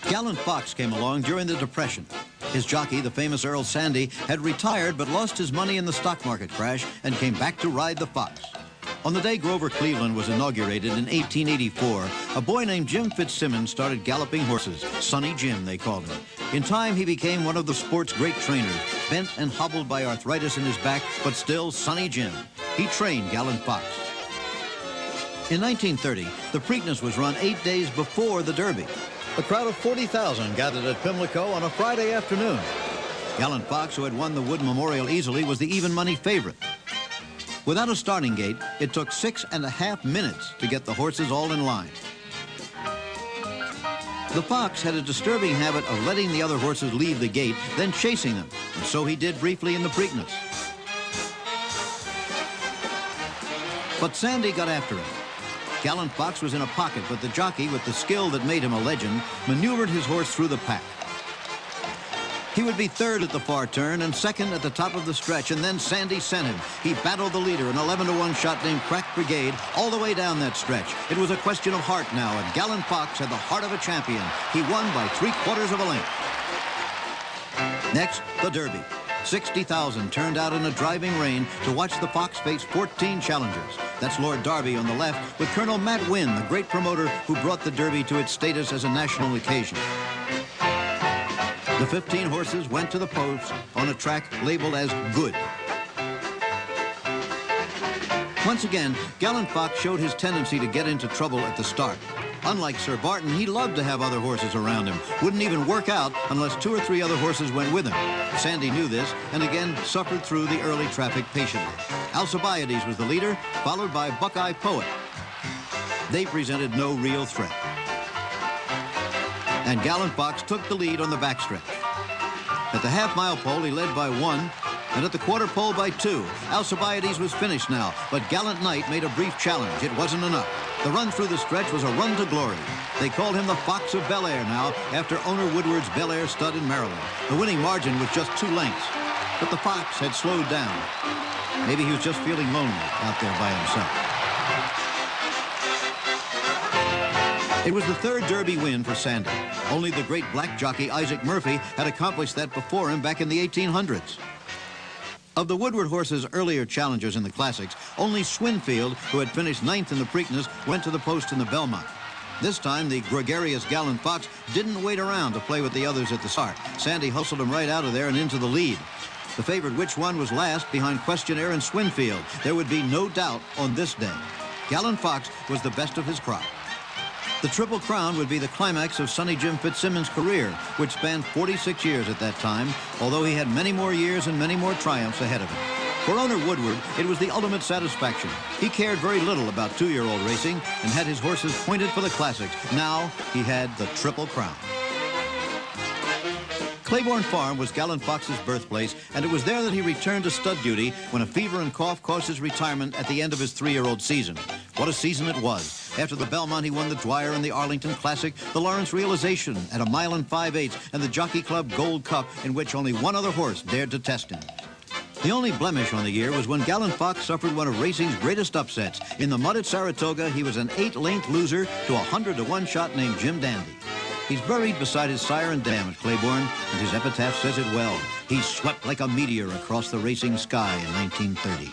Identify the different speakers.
Speaker 1: Gallant Fox came along during the Depression. His jockey, the famous Earl Sandy, had retired but lost his money in the stock market crash and came back to ride the Fox. On the day Grover Cleveland was inaugurated in 1884, a boy named Jim Fitzsimmons started galloping horses. Sonny Jim, they called him. In time, he became one of the sport's great trainers, bent and hobbled by arthritis in his back, but still Sonny Jim. He trained Gallant Fox. In 1930, the Preakness was run 8 days before the Derby. A crowd of 40,000 gathered at Pimlico on a Friday afternoon. Gallant Fox, who had won the Wood Memorial easily, was the even money favorite. Without a starting gate, it took 6.5 minutes to get the horses all in line. The Fox had a disturbing habit of letting the other horses leave the gate, then chasing them, and so he did briefly in the Preakness. But Sandy got after him. Gallant Fox was in a pocket, but the jockey, with the skill that made him a legend, maneuvered his horse through the pack. He would be third at the far turn and second at the top of the stretch, and then Sandy sent him. He battled the leader, an 11-to-1 shot named Crack Brigade, all the way down that stretch. It was a question of heart now, and Gallant Fox had the heart of a champion. He won by 3/4 of a length. Next, the Derby. 60,000 turned out in a driving rain to watch the Fox face 14 challengers. That's Lord Derby on the left, with Colonel Matt Wynn, the great promoter who brought the Derby to its status as a national occasion. The 15 horses went to the post on a track labeled as good. Once again, Gallant Fox showed his tendency to get into trouble at the start. Unlike Sir Barton, he loved to have other horses around him. Wouldn't even work out unless 2 or 3 other horses went with him. Sandy knew this and again suffered through the early traffic patiently. Alcibiades was the leader, followed by Buckeye Poet. They presented no real threat. And Gallant Fox took the lead on the backstretch. At the half-mile pole, he led by 1, and at the quarter pole by 2. Alcibiades was finished now, but Gallant Knight made a brief challenge. It wasn't enough. The run through the stretch was a run to glory. They called him the Fox of Bel Air now, after owner Woodward's Bel Air stud in Maryland. The winning margin was just 2 lengths, but the Fox had slowed down. Maybe he was just feeling lonely out there by himself. It was the 3rd Derby win for Sandy. Only the great black jockey Isaac Murphy had accomplished that before him back in the 1800s. Of the Woodward horses' earlier challengers in the Classics, only Swinfield, who had finished 9th in the Preakness, went to the post in the Belmont. This time, the gregarious Gallant Fox didn't wait around to play with the others at the start. Sandy hustled him right out of there and into the lead. The favorite Which One was last behind Questionnaire and Swinfield. There would be no doubt on this day. Gallant Fox was the best of his crop. The Triple Crown would be the climax of Sonny Jim Fitzsimmons' career, which spanned 46 years at that time, although he had many more years and many more triumphs ahead of him. For owner Woodward, it was the ultimate satisfaction. He cared very little about 2-year-old racing and had his horses pointed for the Classics. Now he had the Triple Crown. Claiborne Farm was Gallant Fox's birthplace, and it was there that he returned to stud duty when a fever and cough caused his retirement at the end of his 3-year-old season. What a season it was. After the Belmont, he won the Dwyer and the Arlington Classic, the Lawrence Realization at 1 mile and 5/8, and the Jockey Club Gold Cup, in which only 1 other horse dared to test him. The only blemish on the year was when Gallant Fox suffered one of racing's greatest upsets. In the mud at Saratoga, he was an 8-length loser to a 100-to-1 shot named Jim Dandy. He's buried beside his sire and dam at Claiborne, and his epitaph says it well. He swept like a meteor across the racing sky in 1930.